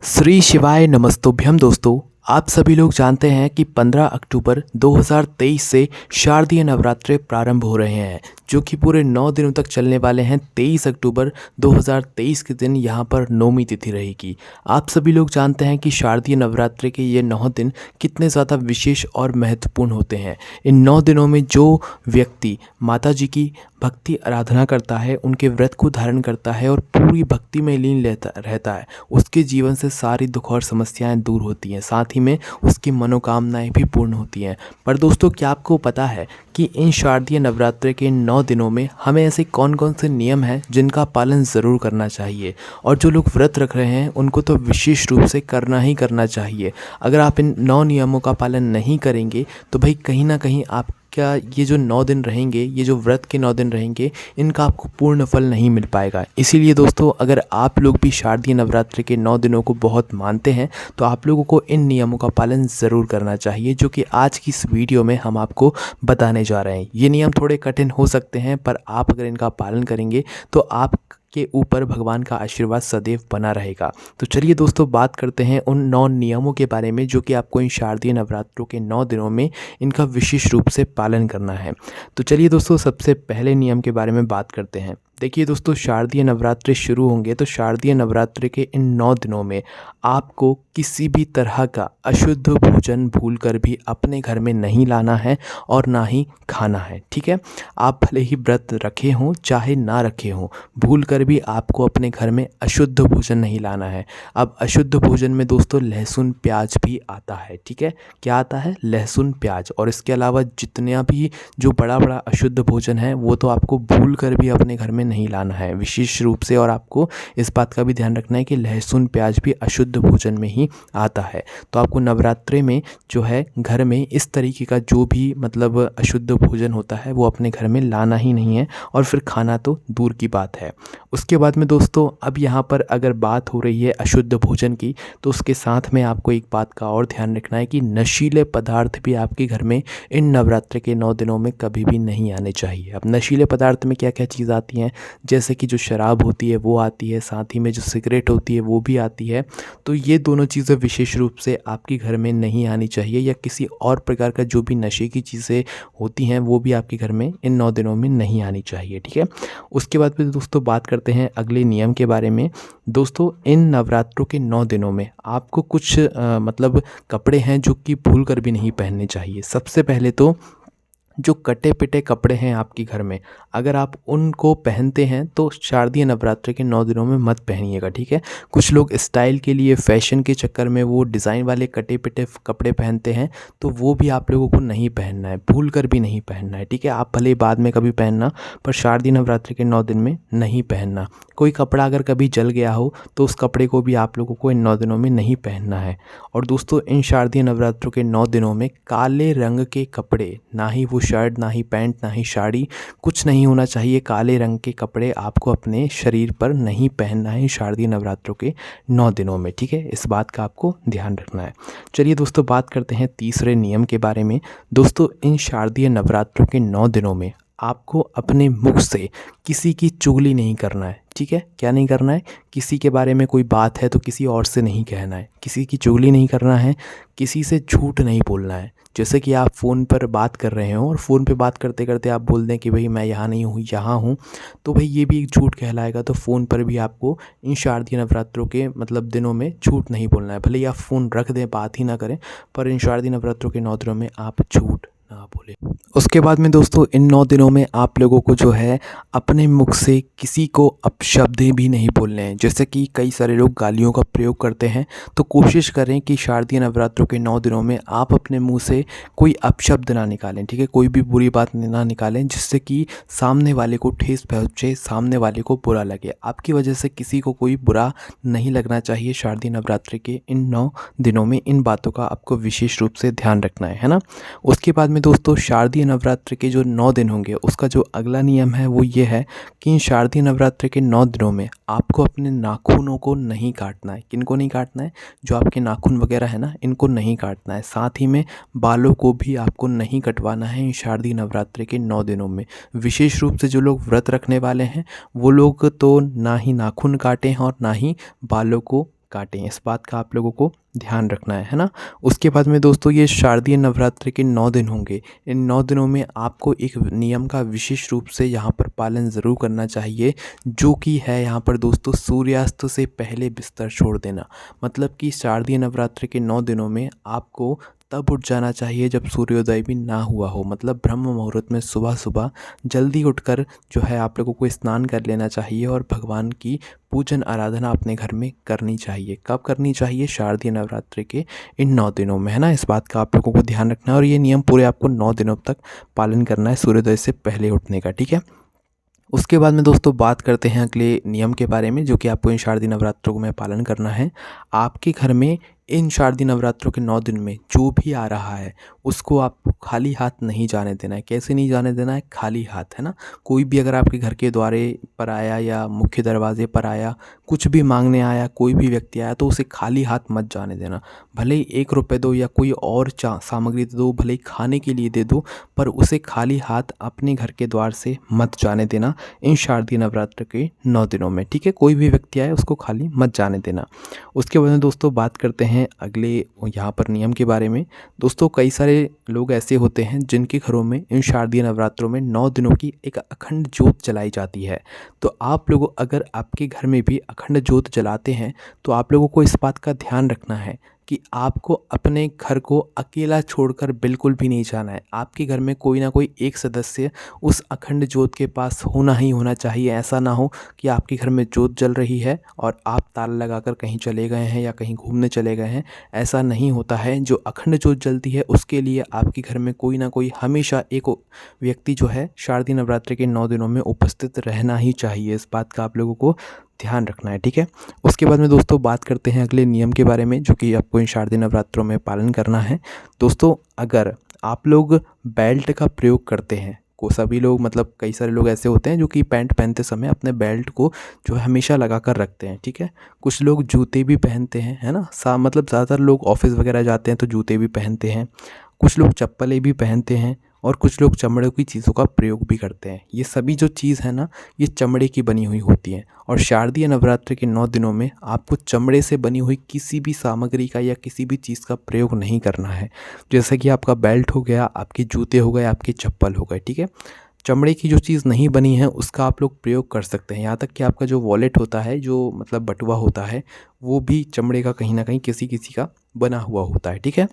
श्री शिवाय नमस्तुभ्यम दोस्तों। आप सभी लोग जानते हैं कि 15 अक्टूबर 2023 से शारदीय नवरात्रे प्रारंभ हो रहे हैं, जो कि पूरे 9 दिनों तक चलने वाले हैं। 23 अक्टूबर 2023 के दिन यहाँ पर नौमी तिथि रहेगी। आप सभी लोग जानते हैं कि शारदीय नवरात्रे के ये 9 दिन कितने ज़्यादा विशेष और महत्वपूर्ण होते हैं। इन 9 दिनों में जो व्यक्ति माता जी की भक्ति आराधना करता है, उनके व्रत को धारण करता है और पूरी भक्ति में लीन रहता है, उसके जीवन से सारी दुख और समस्याएं दूर होती हैं, साथ ही में उसकी मनोकामनाएं भी पूर्ण होती हैं। पर दोस्तों, क्या आपको पता है कि इन शारदीय नवरात्रे के 9 दिनों में हमें ऐसे कौन कौन से नियम हैं जिनका पालन ज़रूर करना चाहिए? और जो लोग व्रत रख रहे हैं उनको तो विशेष रूप से करना ही करना चाहिए। अगर आप इन 9 नियमों का पालन नहीं करेंगे तो भाई कहीं ना कहीं आप क्या ये जो 9 दिन रहेंगे, ये जो व्रत के 9 दिन रहेंगे, इनका आपको पूर्ण फल नहीं मिल पाएगा। इसीलिए दोस्तों, अगर आप लोग भी शारदीय नवरात्रि के 9 दिनों को बहुत मानते हैं तो आप लोगों को इन नियमों का पालन ज़रूर करना चाहिए, जो कि आज की इस वीडियो में हम आपको बताने जा रहे हैं। ये नियम थोड़े कठिन हो सकते हैं, पर आप अगर इनका पालन करेंगे तो आप के ऊपर भगवान का आशीर्वाद सदैव बना रहेगा। तो चलिए दोस्तों, बात करते हैं उन 9 नियमों के बारे में जो कि आपको इन शारदीय नवरात्रों के 9 दिनों में इनका विशेष रूप से पालन करना है। तो चलिए दोस्तों, सबसे पहले नियम के बारे में बात करते हैं। देखिए दोस्तों, शारदीय नवरात्रि शुरू होंगे तो शारदीय नवरात्रि के इन 9 दिनों में आपको किसी भी तरह का अशुद्ध भोजन भूलकर भी अपने घर में नहीं लाना है और ना ही खाना है, ठीक है। आप भले ही व्रत रखे हों चाहे ना रखे हों, भूलकर भी आपको अपने घर में अशुद्ध भोजन नहीं लाना है। अब अशुद्ध भोजन में दोस्तों लहसुन प्याज भी आता है, ठीक है। क्या आता है? लहसुन प्याज। और इसके अलावा जितना भी जो बड़ा बड़ा अशुद्ध भोजन है वो तो आपको भूलकर भी अपने घर में नहीं लाना है विशेष रूप से। और आपको इस बात का भी ध्यान रखना है कि लहसुन प्याज भी अशुद्ध भोजन में ही आता है। तो आपको नवरात्रे में जो है घर में इस तरीके का जो भी मतलब अशुद्ध भोजन होता है वो अपने घर में लाना ही नहीं है, और फिर खाना तो दूर की बात है। उसके बाद में दोस्तों, अब यहाँ पर अगर बात हो रही है अशुद्ध भोजन की, तो उसके साथ में आपको एक बात का और ध्यान रखना है कि नशीले पदार्थ भी आपके घर में इन नवरात्रि के 9 दिनों में कभी भी नहीं आने चाहिए। अब नशीले पदार्थ में क्या क्या चीज़ आती हैं? जैसे कि जो शराब होती है वो आती है, साथ ही में जो सिगरेट होती है वो भी आती है। तो ये दोनों चीज़ें विशेष रूप से आपके घर में नहीं आनी चाहिए, या किसी और प्रकार का जो भी नशे की चीज़ें होती हैं वो भी आपके घर में इन 9 दिनों में नहीं आनी चाहिए, ठीक है। उसके बाद फिर दोस्तों बात करते हैं अगले नियम के बारे में। दोस्तों, इन नवरात्रों के 9 दिनों में आपको कुछ मतलब कपड़े हैं जो कि भूल कर भी नहीं पहनने चाहिए। सबसे पहले तो जो कटे पिटे कपड़े हैं आपके घर में, अगर आप उनको पहनते हैं तो शारदीय नवरात्रि के 9 दिनों में मत पहनिएगा, ठीक है। कुछ लोग स्टाइल के लिए, फैशन के चक्कर में वो डिज़ाइन वाले कटे पिटे कपड़े पहनते हैं, तो वो भी आप लोगों को नहीं पहनना है, भूल कर भी नहीं पहनना है, ठीक है। आप भले बाद में कभी पहनना, पर शारदीय नवरात्रि के 9 दिन में नहीं पहनना। कोई कपड़ा अगर कभी जल गया हो तो उस कपड़े को भी आप लोगों को इन 9 दिनों में नहीं पहनना है। और दोस्तों, इन शारदीय नवरात्रों के 9 दिनों में काले रंग के कपड़े, ना ही वो शर्ट, ना ही पैंट, ना ही साड़ी, कुछ नहीं होना चाहिए। काले रंग के कपड़े आपको अपने शरीर पर नहीं पहनना है शारदीय नवरात्रों के 9 दिनों में, ठीक है। इस बात का आपको ध्यान रखना है। चलिए दोस्तों, बात करते हैं तीसरे नियम के बारे में। दोस्तों, इन शारदीय नवरात्रों के 9 दिनों में आपको अपने मुख से किसी की चुगली नहीं करना है, ठीक है। क्या नहीं करना है? किसी के बारे में कोई बात है तो किसी और से नहीं कहना है, किसी की चुगली नहीं करना है, किसी से झूठ नहीं बोलना है। जैसे कि आप फ़ोन पर बात कर रहे हो और फ़ोन पे बात करते करते आप बोल दें कि भाई मैं यहाँ नहीं हूँ, यहाँ हूँ, तो भाई ये भी एक झूठ कहलाएगा। तो फ़ोन पर भी आपको इन शारदीय नवरात्रों के मतलब दिनों में झूठ नहीं बोलना है। भले ही आप फ़ोन रख दें, बात ही ना करें, पर इन शारदीय नवरात्रों के 9 दिनों में आप झूठ ना बोले। उसके बाद में दोस्तों, इन 9 दिनों में आप लोगों को जो है अपने मुख से किसी को अपशब्द भी नहीं बोलने हैं। जैसे कि कई सारे लोग गालियों का प्रयोग करते हैं, तो कोशिश करें कि शारदीय नवरात्रों के 9 दिनों में आप अपने मुंह से कोई अपशब्द ना निकालें, ठीक है। कोई भी बुरी बात ना निकालें जिससे कि सामने वाले को ठेस पहुँचे, सामने वाले को बुरा लगे। आपकी वजह से किसी को कोई बुरा नहीं लगना चाहिए। शारदीय नवरात्रि के इन 9 दिनों में इन बातों का आपको विशेष रूप से ध्यान रखना है ना। उसके बाद में दोस्तों, शारदीय नवरात्रि के जो 9 दिन होंगे उसका जो अगला नियम है वो ये है कि इन शारदीय नवरात्रि के 9 दिनों में आपको अपने नाखूनों को नहीं काटना है। किनको नहीं काटना है? जो आपके नाखून वगैरह है ना, इनको नहीं काटना है। साथ ही में बालों को भी आपको नहीं कटवाना है इन शारदीय नवरात्रि के 9 दिनों में। विशेष रूप से जो लोग व्रत रखने वाले हैं वो लोग तो ना ही नाखून काटें और ना ही बालों को काटें। इस बात का आप लोगों को ध्यान रखना है ना। उसके बाद में दोस्तों ये शारदीय नवरात्रि के 9 दिन होंगे। इन 9 दिनों में आपको एक नियम का विशेष रूप से यहाँ पर पालन ज़रूर करना चाहिए, जो कि है यहाँ पर दोस्तों सूर्यास्त से पहले बिस्तर छोड़ देना। मतलब कि शारदीय नवरात्रि के 9 दिनों में आपको तब उठ जाना चाहिए जब सूर्योदय भी ना हुआ हो। मतलब ब्रह्म मुहूर्त में सुबह सुबह जल्दी उठकर जो है आप लोगों को स्नान कर लेना चाहिए और भगवान की पूजन आराधना अपने घर में करनी चाहिए। कब करनी चाहिए? शारदीय नवरात्रि के इन 9 दिनों में, है ना। इस बात का आप लोगों को ध्यान रखना है और ये नियम पूरे आपको 9 दिनों तक पालन करना है सूर्योदय से पहले उठने का, ठीक है। उसके बाद में दोस्तों बात करते हैं अगले नियम के बारे में, जो कि आपको इन शारदीय नवरात्रों में पालन करना है। आपके घर में इन शारदीय नवरात्रों के 9 दिन में जो भी आ रहा है उसको आपको खाली हाथ नहीं जाने देना है। कैसे नहीं जाने देना है? खाली हाथ, है ना। कोई भी अगर आपके घर के द्वारे पर आया या मुख्य दरवाजे पर आया, कुछ भी मांगने आया, कोई भी व्यक्ति आया, तो उसे खाली हाथ मत जाने देना। भले ही 1 रुपये दो या कोई और सामग्री दो, भले ही खाने के लिए दे दो, पर उसे खाली हाथ अपने घर के द्वार से मत जाने देना इन शारदीय नवरात्र के 9 दिनों में, ठीक है। कोई भी व्यक्ति आए उसको खाली मत जाने देना। उसके बाद में दोस्तों बात करते हैं अगले यहाँ पर नियम के बारे में। दोस्तों कई सारे लोग ऐसे होते हैं जिनके घरों में इन शारदीय नवरात्रों में 9 दिनों की एक अखंड ज्योत जलाई जाती है। तो आप लोगों, अगर आपके घर में भी अखंड ज्योत जलाते हैं, तो आप लोगों को इस बात का ध्यान रखना है कि आपको अपने घर को अकेला छोड़कर बिल्कुल भी नहीं जाना है। आपके घर में कोई ना कोई एक सदस्य उस अखंड ज्योत के पास होना ही होना चाहिए। ऐसा ना हो कि आपके घर में ज्योत जल रही है और आप ताला लगाकर कहीं चले गए हैं या कहीं घूमने चले गए हैं। ऐसा नहीं होता है। जो अखंड ज्योत जलती है उसके लिए आपके घर में कोई ना कोई हमेशा एक व्यक्ति जो है शारदीय नवरात्रि के 9 दिनों में उपस्थित रहना ही चाहिए। इस बात का आप लोगों को ध्यान रखना है, ठीक है। उसके बाद में दोस्तों बात करते हैं अगले नियम के बारे में, जो कि आपको इन शारदीय नवरात्रों में पालन करना है। दोस्तों अगर आप लोग बेल्ट का प्रयोग करते हैं, को सभी लोग, मतलब कई सारे लोग ऐसे होते हैं जो कि पैंट पहनते समय अपने बेल्ट को जो है हमेशा लगा कर रखते हैं, ठीक है। कुछ लोग जूते भी पहनते हैं, है ना। मतलब ज़्यादातर लोग ऑफिस वगैरह जाते हैं तो जूते भी पहनते हैं। कुछ लोग चप्पलें भी पहनते हैं और कुछ लोग चमड़े की चीज़ों का प्रयोग भी करते हैं। ये सभी जो चीज़ है ना, ये चमड़े की बनी हुई होती हैं। और शारदीय नवरात्रि के 9 दिनों में आपको चमड़े से बनी हुई किसी भी सामग्री का या किसी भी चीज़ का प्रयोग नहीं करना है। जैसे कि आपका बेल्ट हो गया, आपके जूते हो गए, आपके चप्पल हो गए, ठीक है। चमड़े की जो चीज़ नहीं बनी है उसका आप लोग प्रयोग कर सकते हैं। यहाँ तक कि आपका जो वॉलेट होता है, जो मतलब बटुआ होता है, वो भी चमड़े का कहीं ना कहीं किसी किसी का बना हुआ होता है, ठीक है।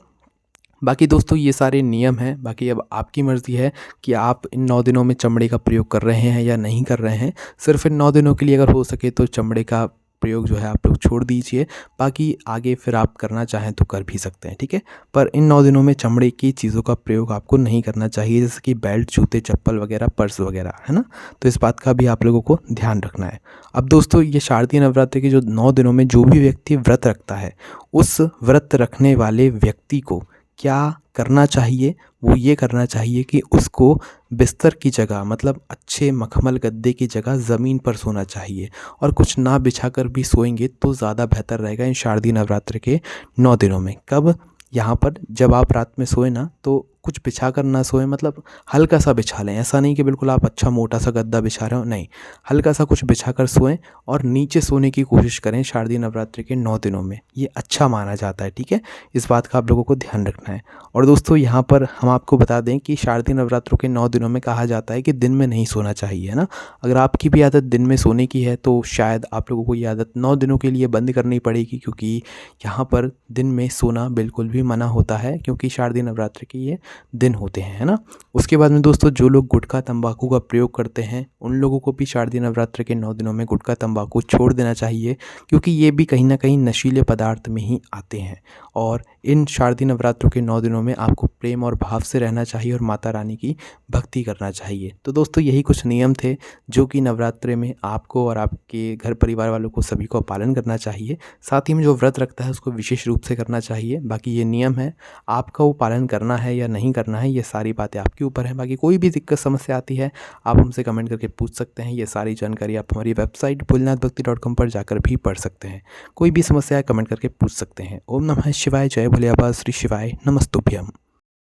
बाकी दोस्तों ये सारे नियम हैं। बाकी अब आपकी मर्ज़ी है कि आप इन 9 दिनों में चमड़े का प्रयोग कर रहे हैं या नहीं कर रहे हैं। सिर्फ इन 9 दिनों के लिए अगर हो सके तो चमड़े का प्रयोग जो है आप लोग छोड़ दीजिए। बाकी आगे फिर आप करना चाहें तो कर भी सकते हैं, ठीक है। पर इन 9 दिनों में चमड़े की चीज़ों का प्रयोग आपको नहीं करना चाहिए, जैसे कि बेल्ट, जूते, चप्पल वगैरह, पर्स वगैरह, है ना। तो इस बात का भी आप लोगों को ध्यान रखना है। अब दोस्तों ये शारदीय नवरात्रि के जो 9 दिनों में जो भी व्यक्ति व्रत रखता है, उस व्रत रखने वाले व्यक्ति को क्या करना चाहिए? वो ये करना चाहिए कि उसको बिस्तर की जगह, मतलब अच्छे मखमल गद्दे की जगह ज़मीन पर सोना चाहिए। और कुछ ना बिछाकर भी सोएंगे तो ज़्यादा बेहतर रहेगा इन शारदीय नवरात्र के 9 दिनों में। कब? यहाँ पर जब आप रात में सोए ना, तो कुछ बिछा कर ना सोएं, मतलब हल्का सा बिछा लें। ऐसा नहीं कि बिल्कुल आप अच्छा मोटा सा गद्दा बिछा रहे हो, नहीं, हल्का सा कुछ बिछा कर सोएं और नीचे सोने की कोशिश करें शारदीय नवरात्रि के 9 दिनों में। ये अच्छा माना जाता है, ठीक है। इस बात का आप लोगों को ध्यान रखना है। और दोस्तों यहाँ पर हम आपको बता दें कि शारदीय नवरात्रों के 9 दिनों में कहा जाता है कि दिन में नहीं सोना चाहिए, है ना। अगर आपकी भी आदत दिन में सोने की है तो शायद आप लोगों को ये आदत 9 दिनों के लिए बंद करनी पड़ेगी, क्योंकि यहाँ पर दिन में सोना बिल्कुल भी मना होता है, क्योंकि शारदीय नवरात्रि के ये दिन होते हैं, है ना। उसके बाद में दोस्तों जो लोग गुटखा तंबाकू का प्रयोग करते हैं, उन लोगों को भी शारदीय नवरात्रि के 9 दिनों में गुटखा तंबाकू छोड़ देना चाहिए, क्योंकि ये भी कहीं ना कहीं नशीले पदार्थ में ही आते हैं। और इन शारदीय नवरात्रों के 9 दिनों में आपको प्रेम और भाव से रहना चाहिए और माता रानी की भक्ति करना चाहिए। तो दोस्तों यही कुछ नियम थे जो कि नवरात्रि में आपको और आपके घर परिवार वालों को सभी को पालन करना चाहिए। साथ ही में जो व्रत रखता है उसको विशेष रूप से करना चाहिए। बाकी ये नियम है, आपका वो पालन करना है या नहीं करना है, ये सारी बातें आपके ऊपर हैं। बाकी कोई भी दिक्कत समस्या आती है आप हमसे कमेंट करके पूछ सकते हैं। ये सारी जानकारी आप हमारी वेबसाइट भोलेनाथभक्ति.com पर जाकर भी पढ़ सकते हैं। कोई भी समस्या है कमेंट करके पूछ सकते हैं। ओम नमः शिवाय, जय भोले बाबा, श्री शिवाय नमस्तुभ्यम।